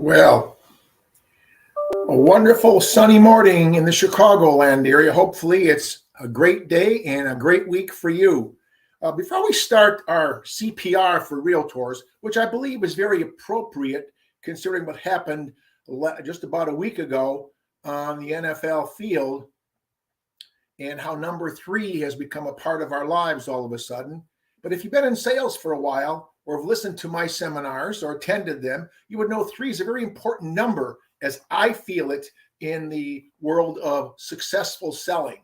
Well, a wonderful sunny morning in the Chicagoland area. Hopefully, it's a great day and a great week for you. Before we start our CPR for Realtors, which I believe is very appropriate considering what happened just about a week ago on the NFL field and how number 3 has become a part of our lives all of a sudden. But if you've been in sales for a while or have listened to my seminars or attended them, you would know 3 is a very important number as I feel it in the world of successful selling.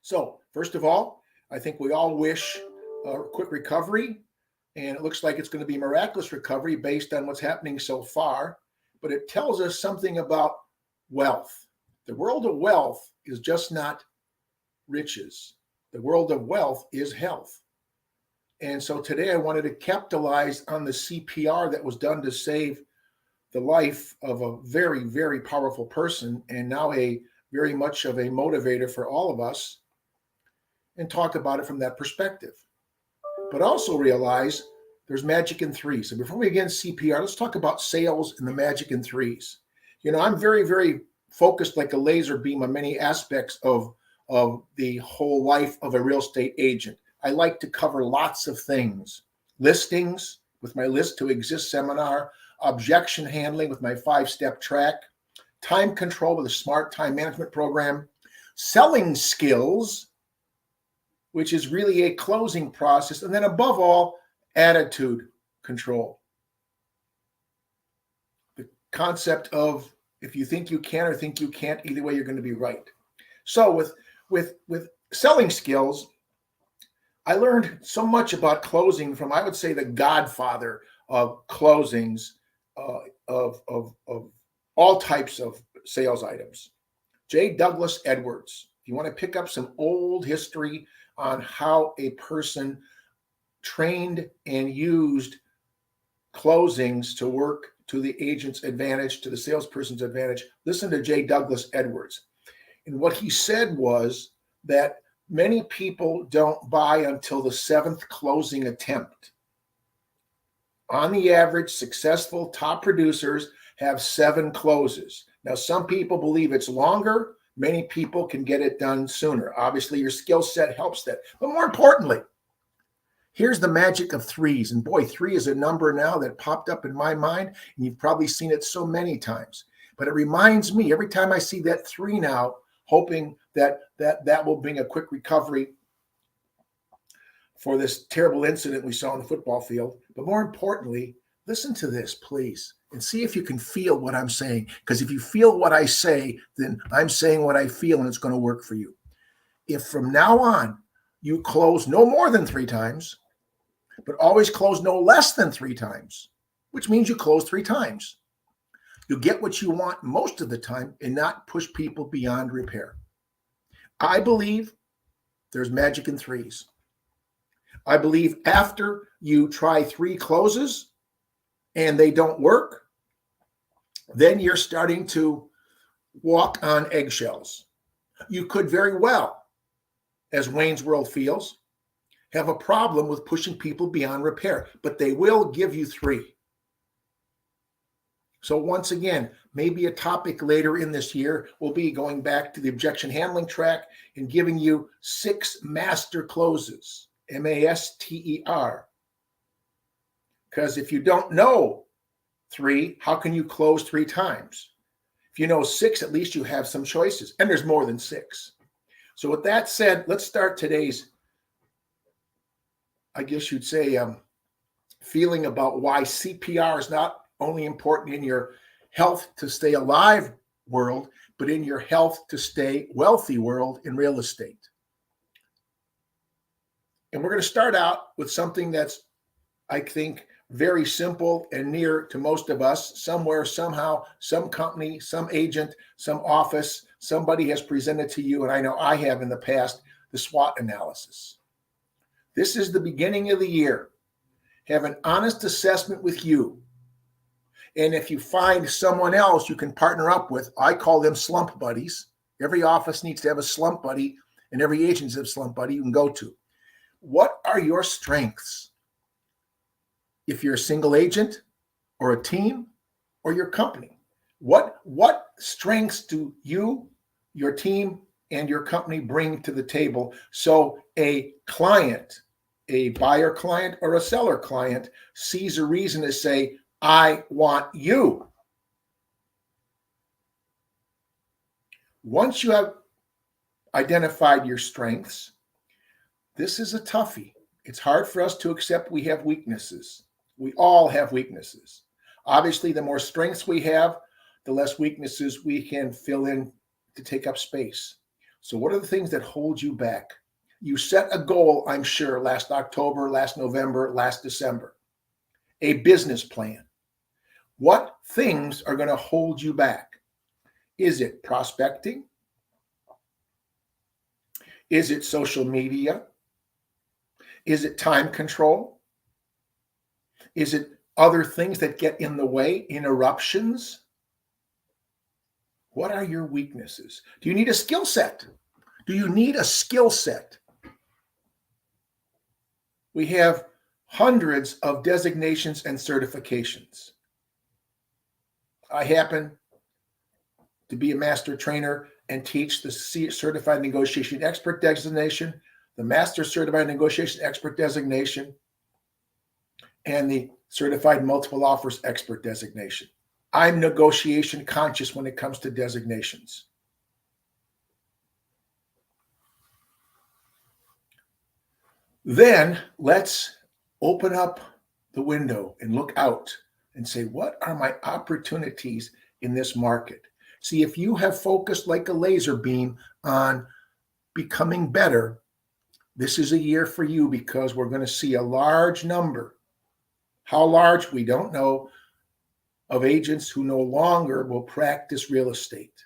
So, first of all, I think we all wish a quick recovery, and it looks like it's going to be miraculous recovery based on what's happening so far, but it tells us something about wealth. The world of wealth is just not riches. The world of wealth is health. And so today I wanted to capitalize on the CPR that was done to save the life of a very, very powerful person and now a very much of a motivator for all of us, and talk about it from that perspective. But also realize there's magic in threes. So before we begin CPR, let's talk about sales and the magic in threes. You know, I'm very, very focused like a laser beam on many aspects of the whole life of a real estate agent. I like to cover lots of things. Listings with my List to Exist seminar, objection handling with my 5-step track, time control with a smart time management program, selling skills, which is really a closing process, and then above all, attitude control. The concept of if you think you can or think you can't, either way, you're going to be right. So with selling skills, I learned so much about closing from, I would say, the godfather of closings of all types of sales items, J. Douglas Edwards. If you want to pick up some old history on how a person trained and used closings to work to the agent's advantage, to the salesperson's advantage, listen to J. Douglas Edwards. And what he said was that many people don't buy until the 7th closing attempt. On the average, successful top producers have 7 closes. Now, some people believe it's longer. Many people can get it done sooner. Obviously, your skill set helps that. But more importantly, here's the magic of threes. And boy, 3 is a number now that popped up in my mind, and you've probably seen it so many times. But it reminds me, every time I see that 3 now, hoping that will bring a quick recovery for this terrible incident we saw on the football field. But more importantly, listen to this, please, and see if you can feel what I'm saying. Because if you feel what I say, then I'm saying what I feel, and it's going to work for you. If from now on you close no more than 3 times, but always close no less than 3 times, which means you close 3 times, you'll get what you want most of the time and not push people beyond repair. I believe there's magic in threes. I believe after you try 3 closes and they don't work, then you're starting to walk on eggshells. You could very well, as Wayne's World feels, have a problem with pushing people beyond repair, but they will give you 3. So once again, maybe a topic later in this year will be going back to the objection handling track and giving you 6 master closes, MASTER. Because if you don't know 3, how can you close 3 times? If you know 6, at least you have some choices, and there's more than 6. So with that said, let's start today's, I guess you'd say, feeling about why CPR is not only important in your health to stay alive world, but in your health to stay wealthy world in real estate. And we're going to start out with something that's, I think, very simple and near to most of us. Somewhere, somehow, some company, some agent, some office, somebody has presented to you, and I know I have in the past, the SWOT analysis. This is the beginning of the year. Have an honest assessment with you. And if you find someone else you can partner up with, I call them slump buddies. Every office needs to have a slump buddy, and every agent has a slump buddy you can go to. What are your strengths? If you're a single agent, or a team or your company? What strengths do you, your team, and your company bring to the table so a client, a buyer client or a seller client, sees a reason to say, I want you? Once you have identified your strengths, this is a toughie. It's hard for us to accept we have weaknesses. We all have weaknesses. Obviously, the more strengths we have, the less weaknesses we can fill in to take up space. So what are the things that hold you back? You set a goal, I'm sure, last October, last November, last December, a business plan. What things are going to hold you back? Is it prospecting? Is it social media? Is it time control? Is it other things that get in the way, interruptions? What are your weaknesses? Do you need a skill set? Do you need a skill set? We have hundreds of designations and certifications. I happen to be a master trainer and teach the Certified Negotiation Expert designation, the Master Certified Negotiation Expert designation, and the Certified Multiple Offers Expert designation. I'm negotiation conscious when it comes to designations. Then let's open up the window and look out and say, what are my opportunities in this market? See, if you have focused like a laser beam on becoming better, this is a year for you, because we're going to see a large number. How large, we don't know, of agents who no longer will practice real estate.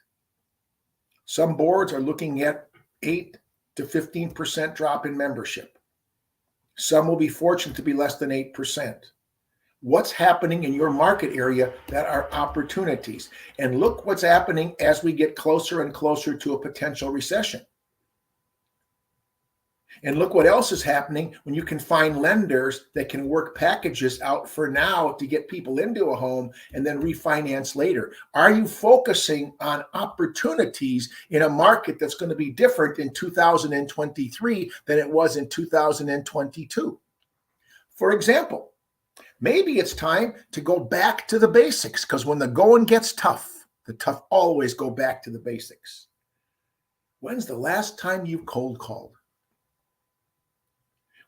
Some boards are looking at 8 to 15% drop in membership. Some will be fortunate to be less than 8%. What's happening in your market area that are opportunities? And look what's happening as we get closer and closer to a potential recession. And look what else is happening when you can find lenders that can work packages out for now to get people into a home and then refinance later. Are you focusing on opportunities in a market that's going to be different in 2023 than it was in 2022? For example, maybe it's time to go back to the basics, because when the going gets tough, the tough always go back to the basics. When's the last time you cold called?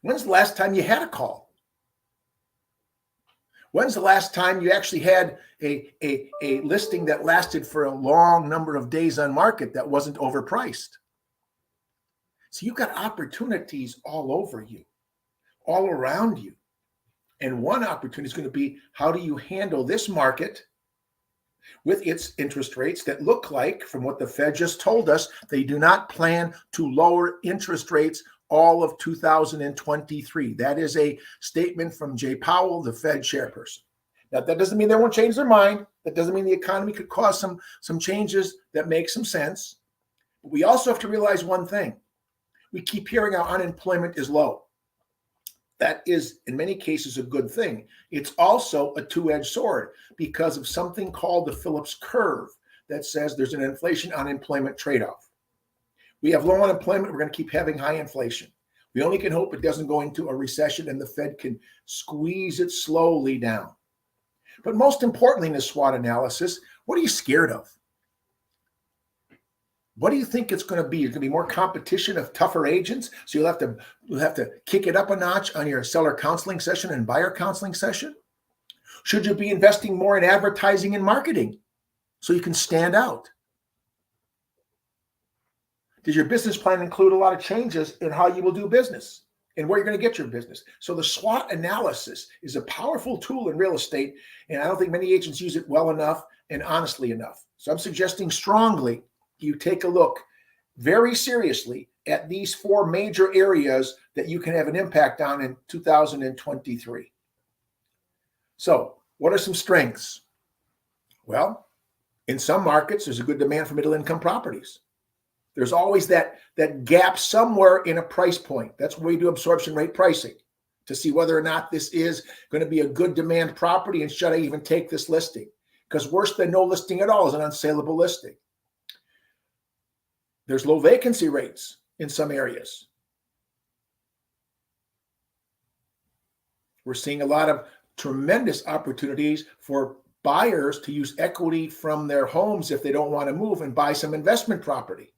When's the last time you had a call? When's the last time you actually had a listing that lasted for a long number of days on market that wasn't overpriced? So you've got opportunities all over you, all around you. And one opportunity is going to be, how do you handle this market with its interest rates that look like, from what the Fed just told us, they do not plan to lower interest rates all of 2023. That is a statement from Jay Powell, the Fed chairperson. Now, that doesn't mean they won't change their mind. That doesn't mean the economy could cause some changes that make some sense. But we also have to realize one thing. We keep hearing how unemployment is low. That is, in many cases, a good thing. It's also a two-edged sword because of something called the Phillips curve that says there's an inflation-unemployment trade-off. We have low unemployment. We're going to keep having high inflation. We only can hope it doesn't go into a recession and the Fed can squeeze it slowly down. But most importantly in the SWOT analysis, what are you scared of? What do you think it's going to be? There's going to be more competition of tougher agents, so you'll have to kick it up a notch on your seller counseling session and buyer counseling session? Should you be investing more in advertising and marketing so you can stand out? Does your business plan include a lot of changes in how you will do business and where you're going to get your business? So the SWOT analysis is a powerful tool in real estate, and I don't think many agents use it well enough and honestly enough. So I'm suggesting strongly you take a look very seriously at these 4 major areas that you can have an impact on in 2023. So what are some strengths? Well, in some markets, there's a good demand for middle-income properties. There's always that gap somewhere in a price point. That's where we do absorption rate pricing. to see whether or not this is going to be a good demand property and should I even take this listing? Because worse than no listing at all is an unsaleable listing. There's low vacancy rates in some areas. We're seeing a lot of tremendous opportunities for buyers to use equity from their homes if they don't want to move and buy some investment property.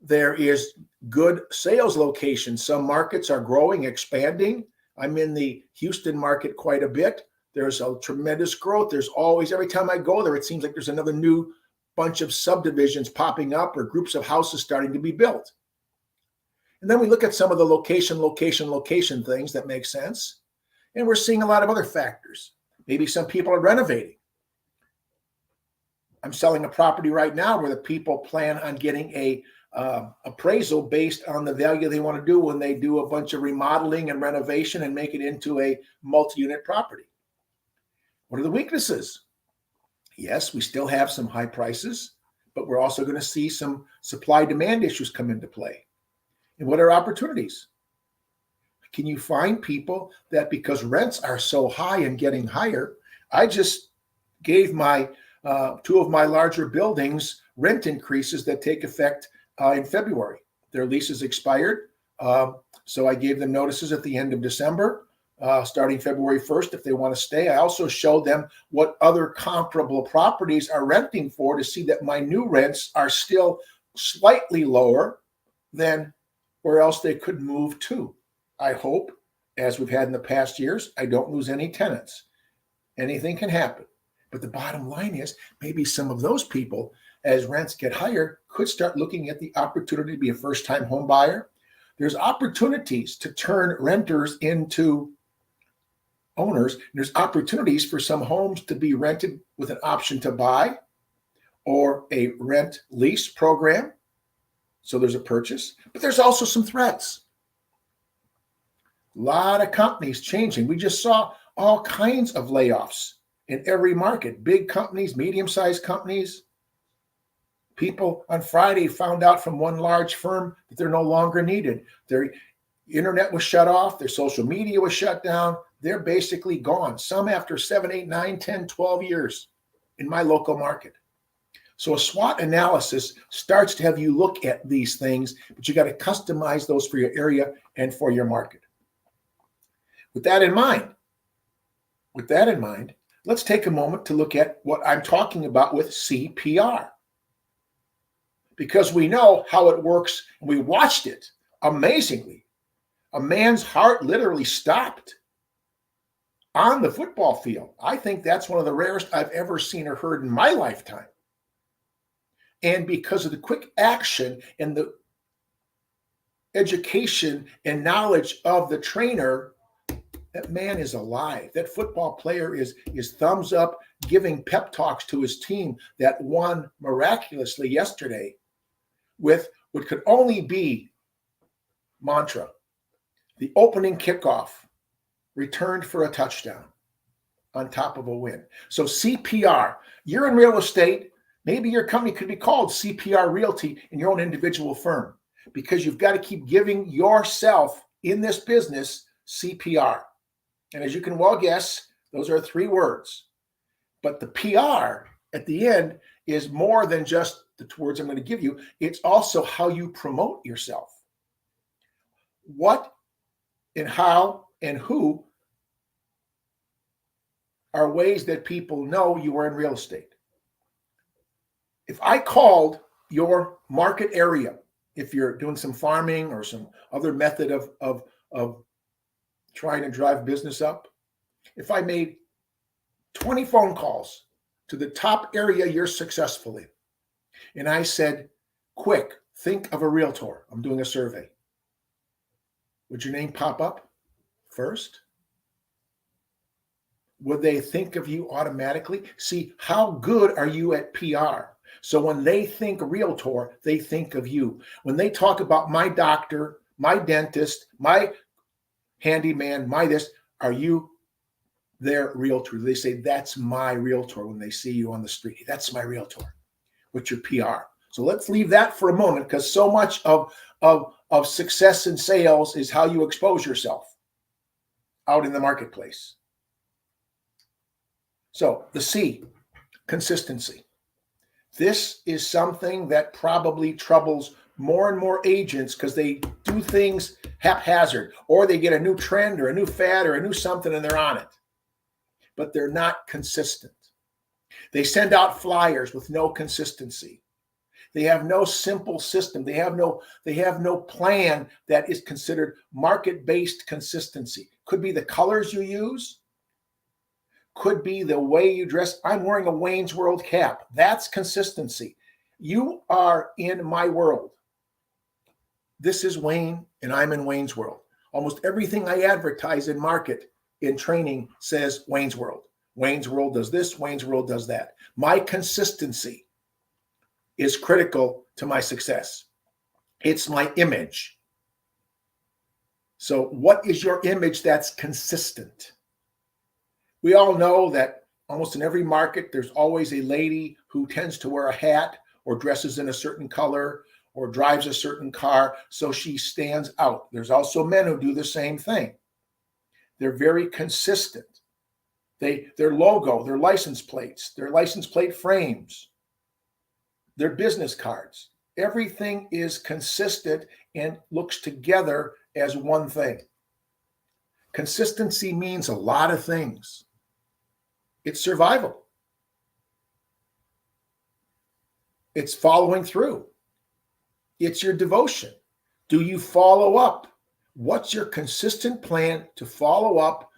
There is good sales locations. Some markets are growing, expanding. I'm in the Houston market quite a bit. There's a tremendous growth. There's always, every time I go there, it seems like there's another new bunch of subdivisions popping up or groups of houses starting to be built. And then we look at some of the location things that make sense. And we're seeing a lot of other factors. Maybe some people are renovating. I'm selling a property right now where the people plan on getting a appraisal based on the value they want to do when they do a bunch of remodeling and renovation and make it into a multi-unit property. What are the weaknesses? Yes, we still have some high prices, but we're also going to see some supply-demand issues come into play. And what are opportunities? Can you find people that, because rents are so high and getting higher, I just gave my two of my larger buildings rent increases that take effect in February. Their leases expired, so I gave them notices at the end of December, starting February 1st if they want to stay. I also showed them what other comparable properties are renting for to see that my new rents are still slightly lower than where else they could move to. I hope, as we've had in the past years, I don't lose any tenants. Anything can happen. But the bottom line is maybe some of those people, as rents get higher, could start looking at the opportunity to be a first-time home buyer. There's opportunities to turn renters into owners. There's opportunities for some homes to be rented with an option to buy or a rent lease program. So there's a purchase, but there's also some threats. A lot of companies changing. We just saw all kinds of layoffs in every market, big companies, medium-sized companies. People on Friday found out from one large firm that they're no longer needed. Their internet was shut off. Their social media was shut down. They're basically gone. Some after 7, 8, 9, 10, 12 years in my local market. So a SWOT analysis starts to have you look at these things, but you got to customize those for your area and for your market. With that in mind, let's take a moment to look at what I'm talking about with CPR. Because we know how it works, and we watched it amazingly. A man's heart literally stopped on the football field. I think that's one of the rarest I've ever seen or heard in my lifetime. And because of the quick action and the education and knowledge of the trainer, that man is alive. That football player is thumbs up, giving pep talks to his team that won miraculously yesterday with what could only be mantra. The opening kickoff returned for a touchdown on top of a win. So CPR, you're in real estate. Maybe your company could be called CPR Realty in your own individual firm, because you've got to keep giving yourself in this business CPR. And as you can well guess, those are 3 words. But the PR at the end is more than just the words I'm going to give you. It's also how you promote yourself. What and how and who are ways that people know you are in real estate. If I called your market area, if you're doing some farming or some other method of trying to drive business up, if I made 20 phone calls to the top area you're successful in, and I said, quick, think of a realtor. I'm doing a survey. Would your name pop up first? Would they think of you automatically? See, how good are you at PR? So when they think realtor, they think of you. When they talk about my doctor, my dentist, my handyman, my this, are you their realtor? They say, that's my realtor when they see you on the street. That's my realtor. What's your PR? So let's leave that for a moment, because so much of success in sales is how you expose yourself. out in the marketplace. So the C, consistency. This is something that probably troubles more and more agents because they do things haphazard, or they get a new trend or a new fad or a new something and they're on it, but they're not consistent. They send out flyers with no consistency. They have no simple system. They have no plan that is considered market-based consistency. Could be the colors you use. Could be the way you dress. I'm wearing a Wayne's World cap. That's consistency. You are in my world. This is Wayne, and I'm in Wayne's World. Almost everything I advertise in market, in training, says Wayne's World. Wayne's World does this. Wayne's World does that. My consistency is critical to my success. It's my image. So what is your image that's consistent? We all know that almost in every market, there's always a lady who tends to wear a hat or dresses in a certain color or drives a certain car, so she stands out. There's also men who do the same thing. They're very consistent. Their logo, their license plates, their license plate frames, their business cards, everything is consistent and looks together as one thing. Consistency means a lot of things. It's survival. It's following through. It's your devotion. Do you follow up? What's your consistent plan to follow up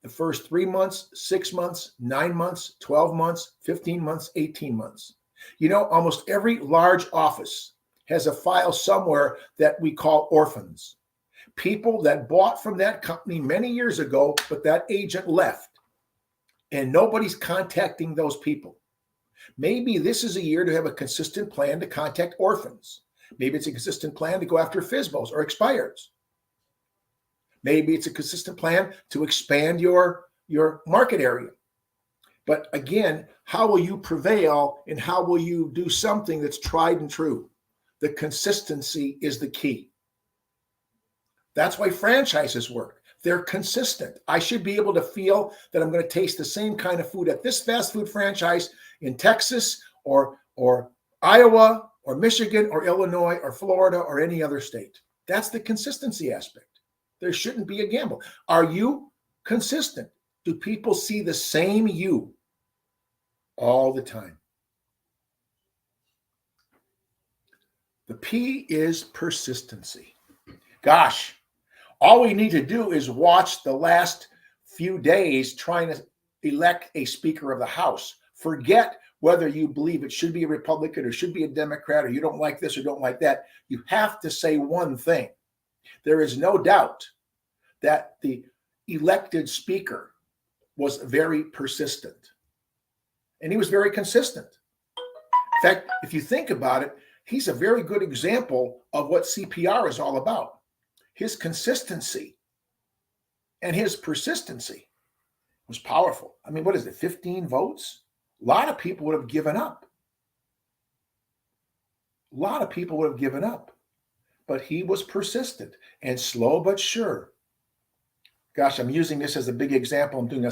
the first 3 months, 6 months, 9 months, 12 months, 15 months, 18 months? You know, almost every large office has a file somewhere that we call orphans. People that bought from that company many years ago, but that agent left. And nobody's contacting those people. Maybe this is a year to have a consistent plan to contact orphans. Maybe it's a consistent plan to go after FSBOs or expireds. Maybe it's a consistent plan to expand your market area. But again, how will you prevail and how will you do something that's tried and true? The consistency is the key. That's why franchises work. They're consistent. I should be able to feel that I'm going to taste the same kind of food at this fast food franchise in Texas or Iowa or Michigan or Illinois or Florida or any other state. That's the consistency aspect. There shouldn't be a gamble. Are you consistent? Do people see the same you all the time? The P is persistency. Gosh, all we need to do is watch the last few days trying to elect a Speaker of the House. Forget whether you believe it should be a Republican or should be a Democrat, or you don't like this or don't like that. You have to say one thing. There is no doubt that the elected Speaker was very persistent. And he was very consistent. In fact, if you think about it, he's a very good example of what CPR is all about. His consistency and his persistency was powerful. I mean, what is it, 15 votes? A lot of people would have given up. A lot of people would have given up. But he was persistent and slow but sure. Gosh, I'm using this as a big example. I'm doing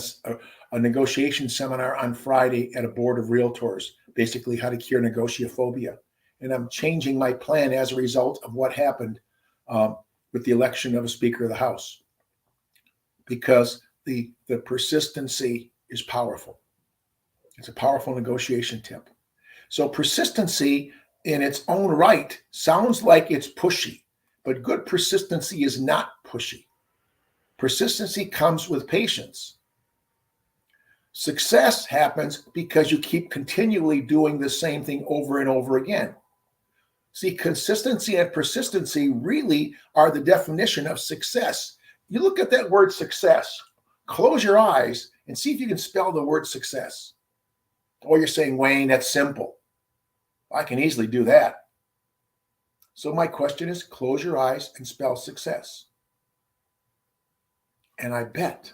a negotiation seminar on Friday at a board of realtors, basically how to cure negotiophobia. And I'm changing my plan as a result of what happened with the election of a Speaker of the House, because the persistency is powerful. It's a powerful negotiation tip. So persistency in its own right sounds like it's pushy, but good persistency is not pushy. Persistency comes with patience. Success happens because you keep continually doing the same thing over and over again. See, consistency and persistency really are the definition of success. You look at that word success, close your eyes and see if you can spell the word success. Or you're saying, Wayne, that's simple. I can easily do that. So my question is, close your eyes and spell success. And I bet,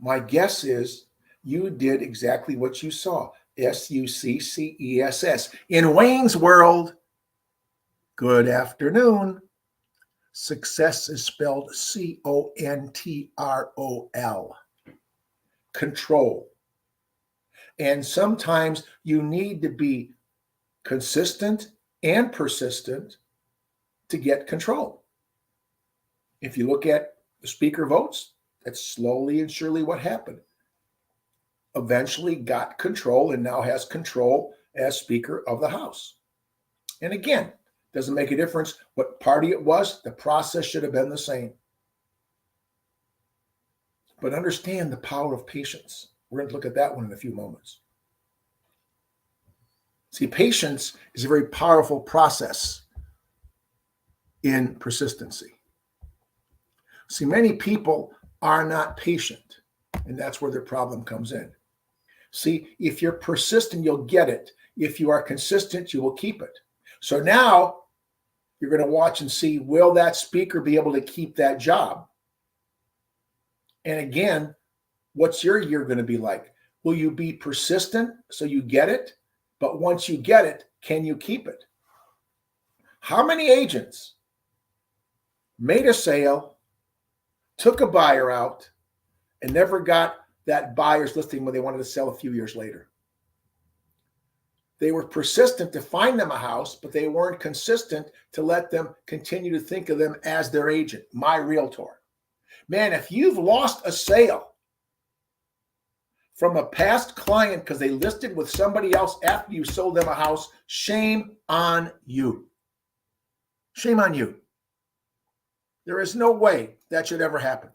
my guess is, you did exactly what you saw. SUCCESS. In Wayne's world, good afternoon. Success is spelled Control. Control. And sometimes you need to be consistent and persistent to get control. If you look at the speaker votes, that's slowly and surely what happened. Eventually got control and now has control as Speaker of the House. And again, doesn't make a difference what party it was. The process should have been the same. But understand the power of patience. We're going to look at that one in a few moments. See, patience is a very powerful process in persistency. See, many people are not patient, and that's where their problem comes in. See, if you're persistent, you'll get it. If you are consistent, you will keep it. So now you're going to watch and see, will that speaker be able to keep that job? And again, what's your year going to be like? Will you be persistent so you get it? But once you get it, can you keep it? How many agents made a sale, took a buyer out, and never got that buyer's listing when they wanted to sell a few years later? They were persistent to find them a house, but they weren't consistent to let them continue to think of them as their agent, my realtor. Man, if you've lost a sale from a past client because they listed with somebody else after you sold them a house, shame on you. Shame on you. There is no way that should ever happen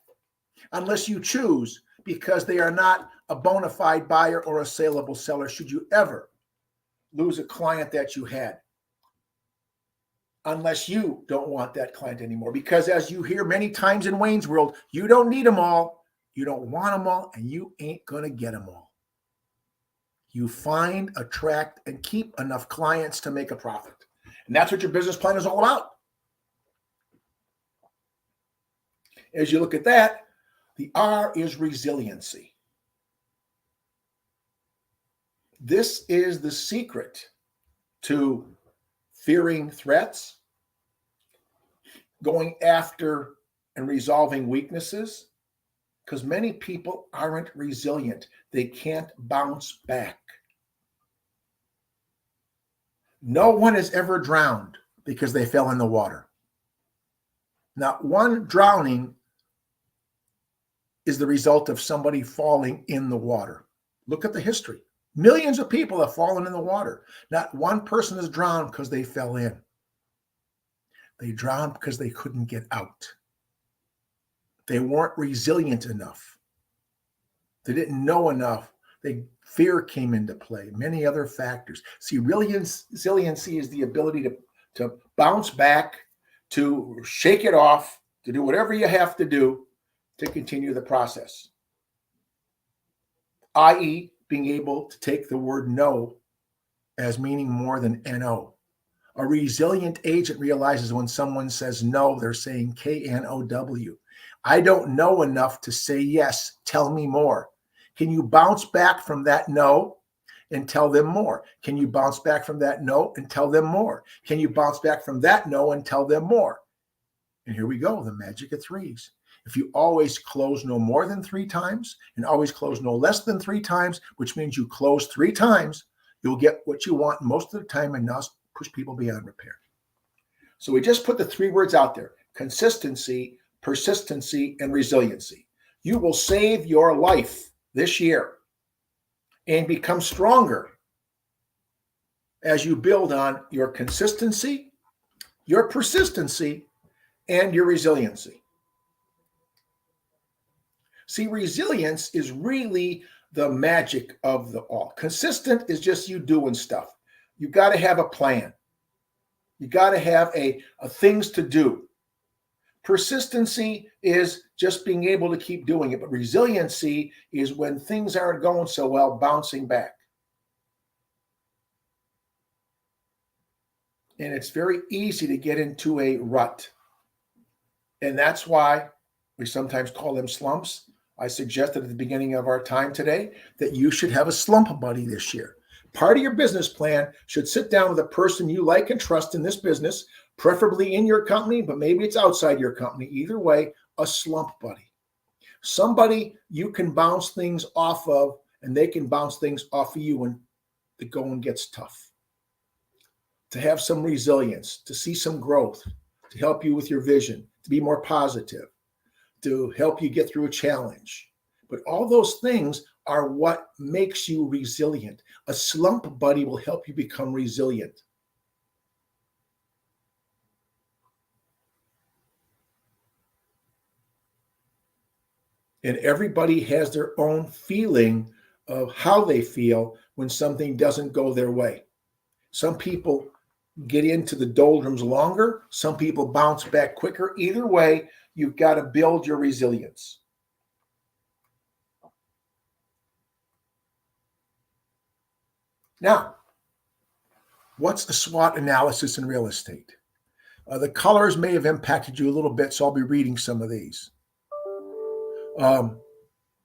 unless you choose, because they are not a bona fide buyer or a saleable seller, should you ever lose a client that you had, unless you don't want that client anymore. Because as you hear many times in Wayne's World, you don't need them all, you don't want them all, and you ain't going to get them all. You find, attract, and keep enough clients to make a profit. And that's what your business plan is all about. As you look at that, the R is resiliency. This is the secret to fearing threats, going after and resolving weaknesses, because many people aren't resilient. They can't bounce back. No one has ever drowned because they fell in the water. Not one drowning is the result of somebody falling in the water. Look at the history. Millions of people have fallen in the water. Not one person has drowned because they fell in. They drowned because they couldn't get out. They weren't resilient enough. They didn't know enough. Fear came into play, many other factors. See, resiliency is the ability to bounce back, to shake it off, to do whatever you have to do to continue the process. I.e., being able to take the word no as meaning more than N-O. A resilient agent realizes when someone says no, they're saying K-N-O-W. I don't know enough to say yes. Tell me more. Can you bounce back from that no and tell them more? Can you bounce back from that no and tell them more? Can you bounce back from that no and tell them more? And here we go, the magic of threes. If you always close no more than 3 times and always close no less than 3 times, which means you close 3 times, you'll get what you want most of the time and not push people beyond repair. So we just put the 3 words out there: consistency, persistency, and resiliency. You will save your life this year and become stronger as you build on your consistency, your persistency, and your resiliency. See, resilience is really the magic of the all. Consistent is just you doing stuff. You got to have a plan. You got to have a things to do. Persistency is just being able to keep doing it. But resiliency is when things aren't going so well, bouncing back. And it's very easy to get into a rut. And that's why we sometimes call them slumps. I suggested at the beginning of our time today that you should have a slump buddy this year. Part of your business plan should sit down with a person you like and trust in this business, preferably in your company, but maybe it's outside your company. Either way, a slump buddy. Somebody you can bounce things off of, and they can bounce things off of you when the going gets tough. To have some resilience, to see some growth, to help you with your vision, to be more positive, to help you get through a challenge. But all those things are what makes you resilient. A slump buddy will help you become resilient. And everybody has their own feeling of how they feel when something doesn't go their way. Some people get into the doldrums longer. Some people bounce back quicker. Either way, you've got to build your resilience. Now, what's the SWOT analysis in real estate? The colors may have impacted you a little bit, so I'll be reading some of these.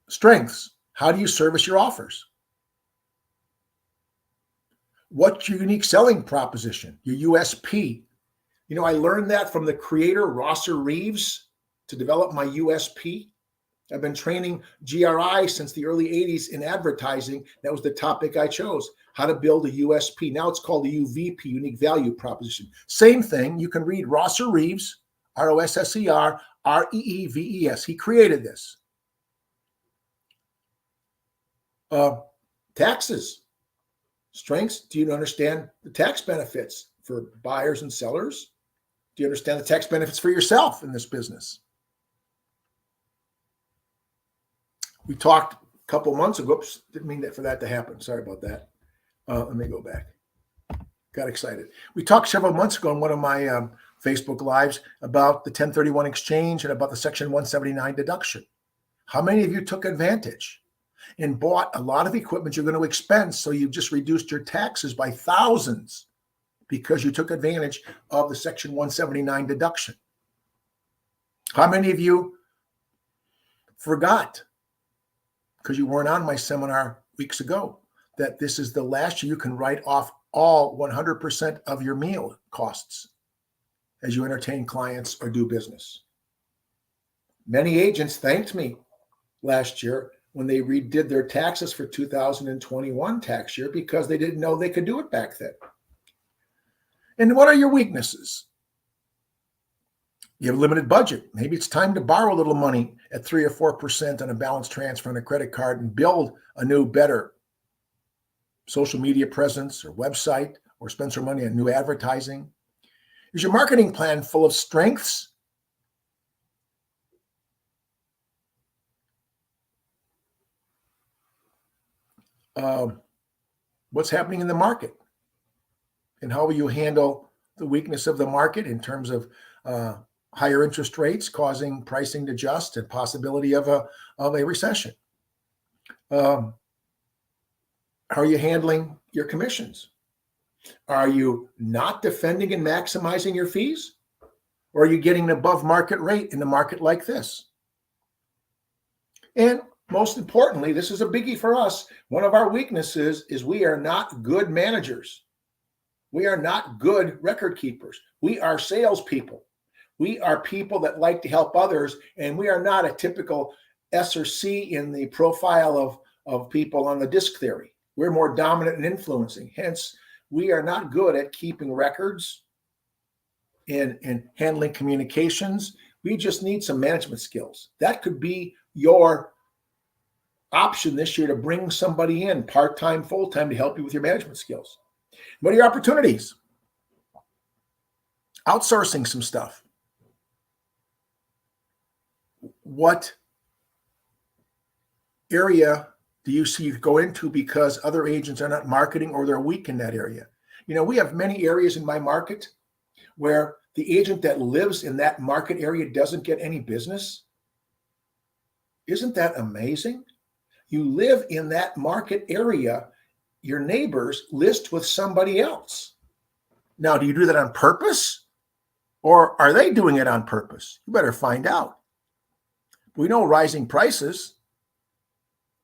Strengths. How do you service your offers? What's your unique selling proposition, your USP? You know, I learned that from the creator, Rosser Reeves, to develop my USP. I've been training GRI since the early 80s in advertising. That was the topic I chose, how to build a USP. Now it's called the UVP, Unique Value Proposition. Same thing. You can read Rosser Reeves, Rosser Reeves. He created this. Taxes. Strengths. Do you understand the tax benefits for buyers and sellers? Do you understand the tax benefits for yourself in this business? We talked a couple months ago. Oops, didn't mean for that to happen. Sorry about that. Let me go back. Got excited. We talked several months ago on one of my Facebook Lives about the 1031 exchange and about the Section 179 deduction. How many of you took advantage and bought a lot of equipment you're going to expense, so you've just reduced your taxes by thousands because you took advantage of the Section 179 deduction? How many of you forgot, because you weren't on my seminar weeks ago, that this is the last year you can write off all 100% of your meal costs as you entertain clients or do business? Many agents thanked me last year when they redid their taxes for 2021 tax year because they didn't know they could do it back then. And what are your weaknesses? You have a limited budget. Maybe it's time to borrow a little money at 3 or 4% on a balance transfer on a credit card and build a new, better social media presence or website, or spend some money on new advertising. Is your marketing plan full of strengths? What's happening in the market? And how will you handle the weakness of the market in terms of higher interest rates causing pricing to adjust and possibility of a recession? How are you handling your commissions? Are you not defending and maximizing your fees? Or are you getting an above market rate in a market like this? And most importantly, this is a biggie for us. One of our weaknesses is we are not good managers. We are not good record keepers. We are salespeople. We are people that like to help others, and we are not a typical S or C in the profile of people on the disc theory. We're more dominant and influencing. Hence, we are not good at keeping records and handling communications. We just need some management skills. That could be your option this year, to bring somebody in part-time, full-time to help you with your management skills. What are your opportunities? Outsourcing some stuff. What area do you see you go into because other agents are not marketing or they're weak in that area? You know, we have many areas in my market where the agent that lives in that market area doesn't get any business. Isn't that amazing? You live in that market area, your neighbors list with somebody else. Now, do you do that on purpose? Or are they doing it on purpose? You better find out. We know rising prices,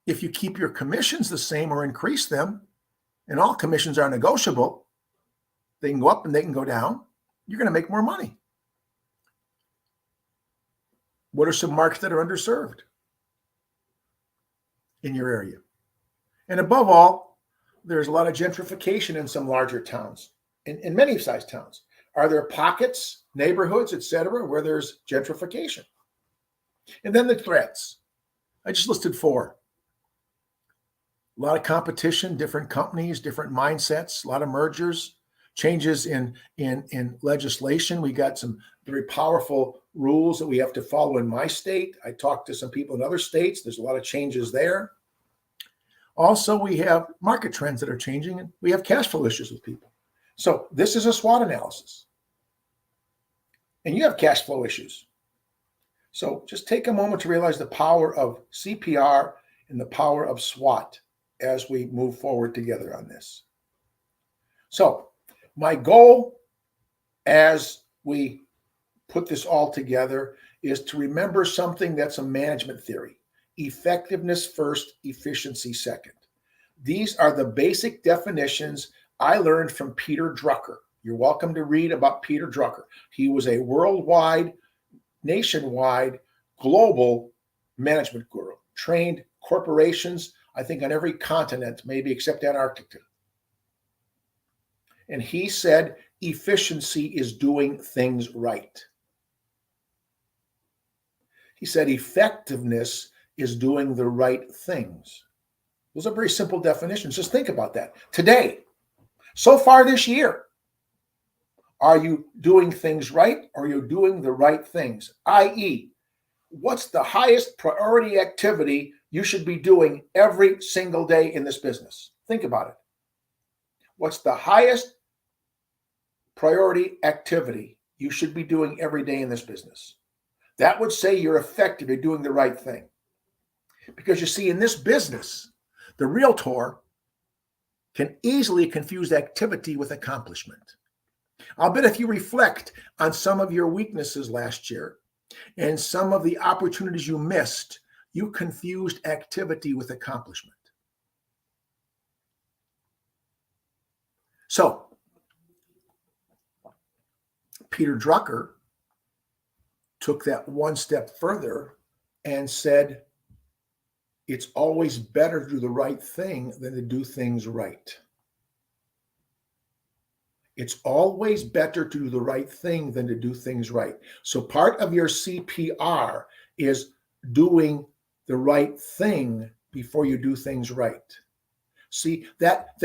if you keep your commissions the same or increase them, and all commissions are negotiable, they can go up and they can go down, you're going to make more money. What are some markets that are underserved in your area? And above all, there's a lot of gentrification in some larger towns, in many sized towns. Are there pockets, neighborhoods, etc., where there's gentrification? And then the threats. I just listed 4. A lot of competition, different companies, different mindsets, a lot of mergers, changes in legislation. We got some very powerful rules that we have to follow in my state. I talked to some people in other states. There's a lot of changes there. Also, we have market trends that are changing, and we have cash flow issues with people. So this is a SWOT analysis. And you have cash flow issues. So just take a moment to realize the power of CPR and the power of SWOT as we move forward together on this. So my goal as we put this all together is to remember something that's a management theory. Effectiveness first, efficiency second. These are the basic definitions I learned from Peter Drucker. You're welcome to read about Peter Drucker. He was a worldwide, nationwide, global management guru, trained corporations, I think on every continent, maybe except Antarctica. And he said, efficiency is doing things right. He said, effectiveness is doing the right things. Those are very simple definitions. Just think about that. Today, so far this year, are you doing things right or are you doing the right things? i.e., what's the highest priority activity you should be doing every single day in this business? Think about it. What's the highest priority activity you should be doing every day in this business? That would say you're effective, you're doing the right thing. Because you see, in this business, the realtor can easily confuse activity with accomplishment. I'll bet if you reflect on some of your weaknesses last year and some of the opportunities you missed, you confused activity with accomplishment. So, Peter Drucker took that one step further and said, it's always better to do the right thing than to do things right. It's always better to do the right thing than to do things right. So part of your CPR is doing the right thing before you do things right. See, that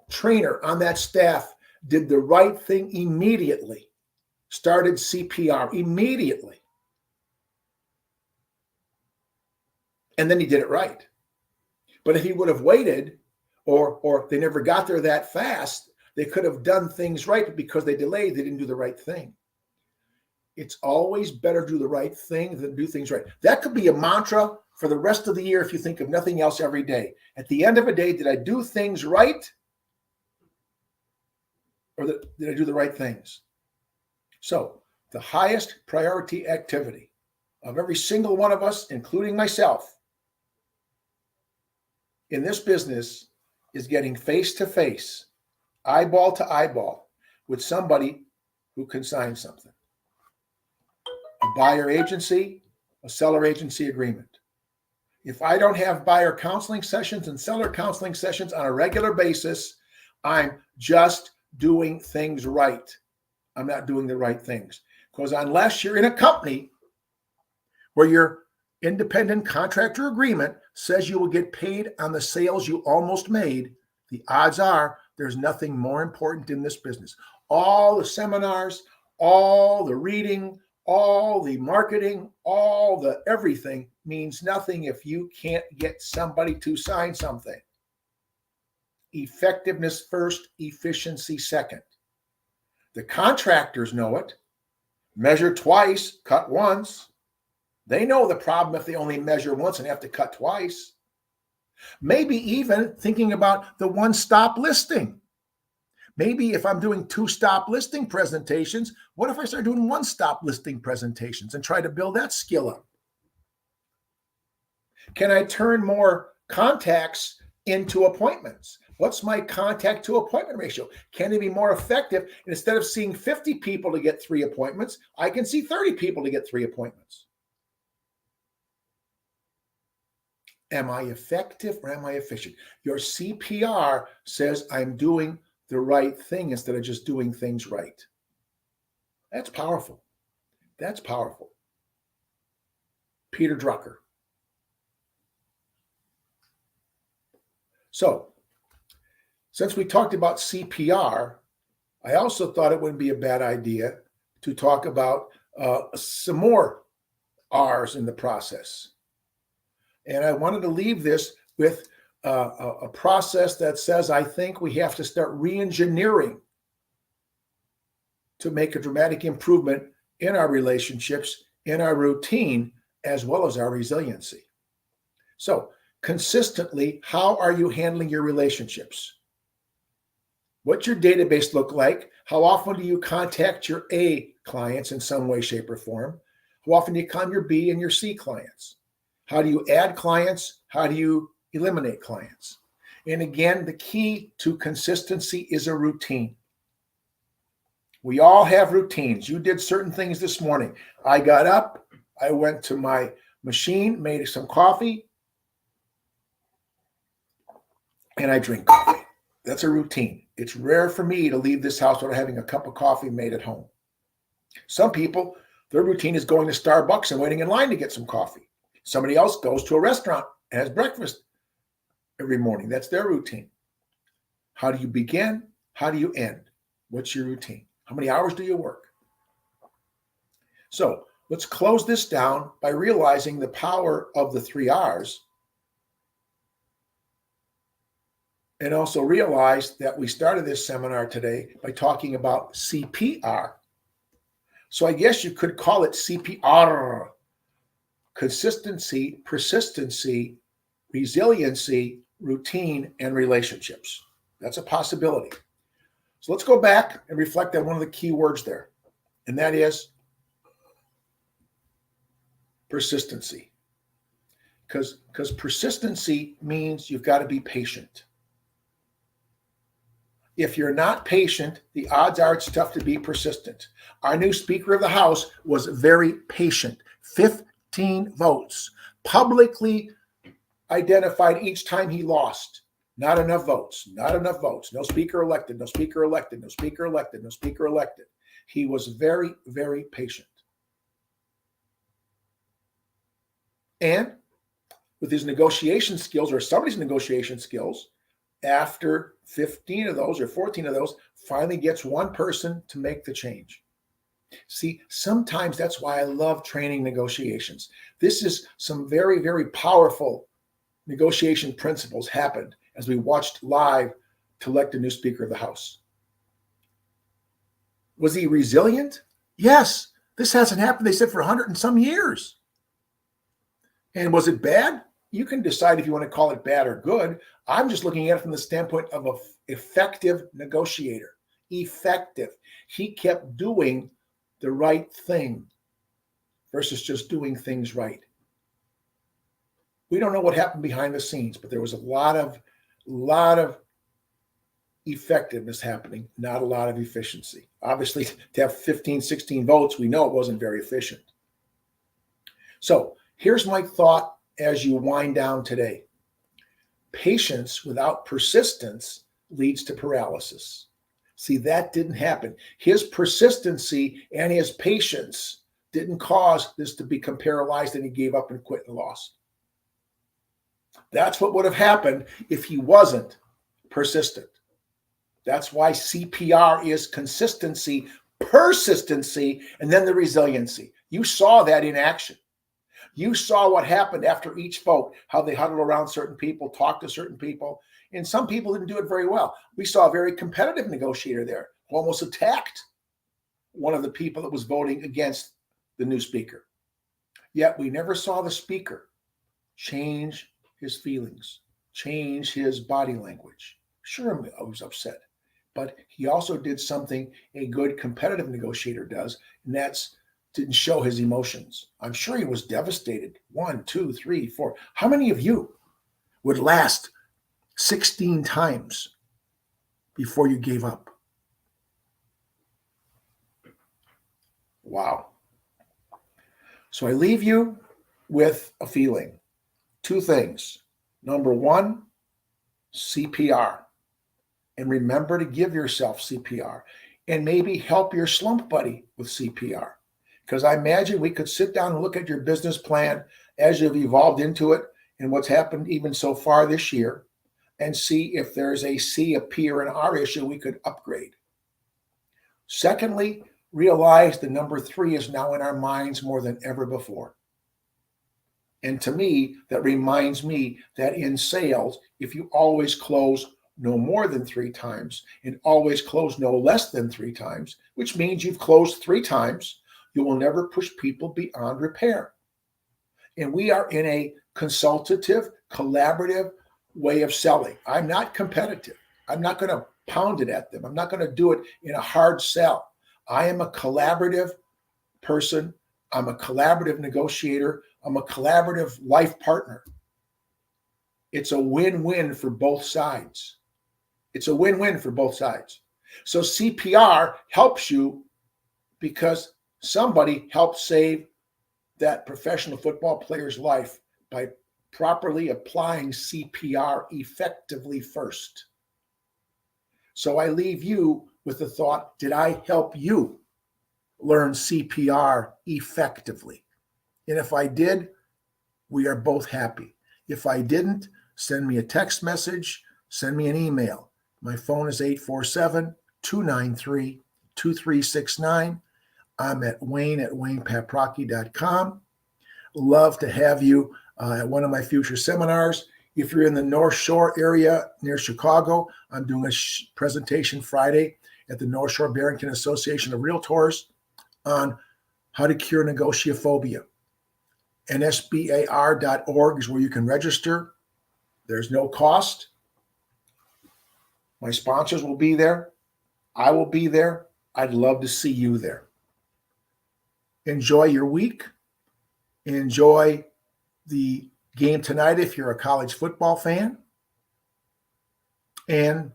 trainer on that staff did the right thing immediately, started CPR immediately. And then he did it right. But if he would have waited or they never got there that fast, they could have done things right, but because they delayed, they didn't do the right thing. It's always better to do the right thing than do things right. That could be a mantra for the rest of the year if you think of nothing else every day. At the end of a day, did I do things right? Or did I do the right things? So the highest priority activity of every single one of us, including myself, in this business is getting face-to-face, eyeball to eyeball with somebody who can sign something. A buyer agency, a seller agency agreement. If I don't have buyer counseling sessions and seller counseling sessions on a regular basis, I'm just doing things right. I'm not doing the right things. Because unless you're in a company where your independent contractor agreement says you will get paid on the sales you almost made, the odds are there's nothing more important in this business. All the seminars, all the reading, all the marketing, all the everything means nothing if you can't get somebody to sign something. Effectiveness first, efficiency second. The contractors know it. Measure twice, cut once. They know the problem if they only measure once and have to cut twice. Maybe even thinking about the one-stop listing. Maybe if I'm doing two-stop listing presentations, what if I start doing one-stop listing presentations and try to build that skill up? Can I turn more contacts into appointments? What's my contact to appointment ratio? Can it be more effective? And instead of seeing 50 people to get 3 appointments, I can see 30 people to get 3 appointments. Am I effective or am I efficient? Your CPR says I'm doing the right thing instead of just doing things right. That's powerful. That's powerful. Peter Drucker. So, since we talked about CPR, I also thought it wouldn't be a bad idea to talk about some more R's in the process. And I wanted to leave this with a process that says I think we have to start re-engineering to make a dramatic improvement in our relationships, in our routine, as well as our resiliency. So, consistently, how are you handling your relationships? What's your database look like? How often do you contact your A clients in some way, shape, or form? How often do you call your B and your C clients? How do you add clients? How do you eliminate clients? And again, the key to consistency is a routine. We all have routines. You did certain things this morning. I got up, I went to my machine, made some coffee, and I drink coffee. That's a routine. It's rare for me to leave this house without having a cup of coffee made at home. Some people, their routine is going to Starbucks and waiting in line to get some coffee. Somebody else goes to a restaurant and has breakfast every morning. That's their routine. How do you begin? How do you end? What's your routine? How many hours do you work? So let's close this down by realizing the power of the 3 R's. And also realize that we started this seminar today by talking about CPR. So I guess you could call it CPR. Consistency, persistency, resiliency, routine, and relationships. That's a possibility. So let's go back and reflect on one of the key words there, and that is persistency. Because persistency means you've got to be patient. If you're not patient, the odds are it's tough to be persistent. Our new Speaker of the House was very patient. 15 votes. Publicly identified each time he lost. Not enough votes. Not enough votes. No speaker elected. No speaker elected. No speaker elected. No speaker elected. He was very, very patient. And with his negotiation skills, or somebody's negotiation skills, after 15 of those or 14 of those, finally gets one person to make the change. See, sometimes that's why I love training negotiations. This is some very, very powerful negotiation principles happened as we watched live to elect a new Speaker of the House. Was he resilient? Yes. This hasn't happened, they said, for 100 and some years. And was it bad? You can decide if you want to call it bad or good. I'm just looking at it from the standpoint of an effective negotiator. Effective. He kept doing the right thing versus just doing things right. We don't know what happened behind the scenes, but there was a lot of effectiveness happening, not a lot of efficiency. Obviously, to have 15, 16 votes, we know it wasn't very efficient. So here's my thought as you wind down today. Patience without persistence leads to paralysis. See, that didn't happen. His persistency and his patience didn't cause this to become paralyzed and he gave up and quit and lost. That's what would have happened if he wasn't persistent. That's why CPR is consistency, persistency, and then the resiliency. You saw that in action. You saw what happened after each vote, how they huddled around certain people, talked to certain people, and some people didn't do it very well. We saw a very competitive negotiator there who almost attacked one of the people that was voting against the new speaker. Yet we never saw the speaker change his feelings, change his body language. Sure, I was upset, but he also did something a good competitive negotiator does, and that's didn't show his emotions. I'm sure he was devastated. 1, 2, 3, 4. How many of you would last 16 times before you gave up. Wow. So I leave you with a feeling. Two things. Number one, CPR. And remember to give yourself CPR and maybe help your slump buddy with CPR. Because I imagine we could sit down and look at your business plan as you've evolved into it and what's happened even so far this year and see if there's a C, a P, or an R issue we could upgrade. Secondly, realize the number 3 is now in our minds more than ever before. And to me, that reminds me that in sales, if you always close no more than 3 times and always close no less than 3 times, which means you've closed 3 times, you will never push people beyond repair. And we are in a consultative, collaborative way of selling. I'm not competitive. I'm not going to pound it at them. I'm not going to do it in a hard sell. I am a collaborative person. I'm a collaborative negotiator. I'm a collaborative life partner. It's a win-win for both sides. It's a win-win for both sides. So CPR helps you because somebody helped save that professional football player's life by properly applying CPR effectively first. So I leave you with the thought, did I help you learn CPR effectively? And if I did, we are both happy. If I didn't, send me a text message, send me an email. My phone is 847-293-2369. I'm at waynepaprocki.com. Love to have you at one of my future seminars. If you're in the North Shore area near Chicago, I'm doing a presentation Friday at the North Shore Barrington Association of Realtors on how to cure negotiaphobia. nsbar.org is where you can register. There's no cost. My sponsors will be there. I will be there. I'd love to see you there. Enjoy your week. Enjoy the game tonight if you're a college football fan. And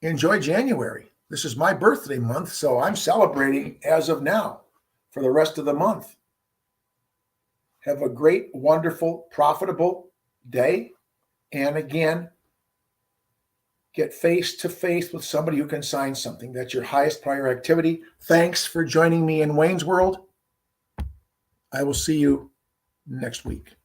enjoy January. This is my birthday month, so I'm celebrating as of now for the rest of the month. Have a great, wonderful, profitable day. And again, get face-to-face with somebody who can sign something. That's your highest prior activity. Thanks for joining me in Wayne's World. I will see you next week.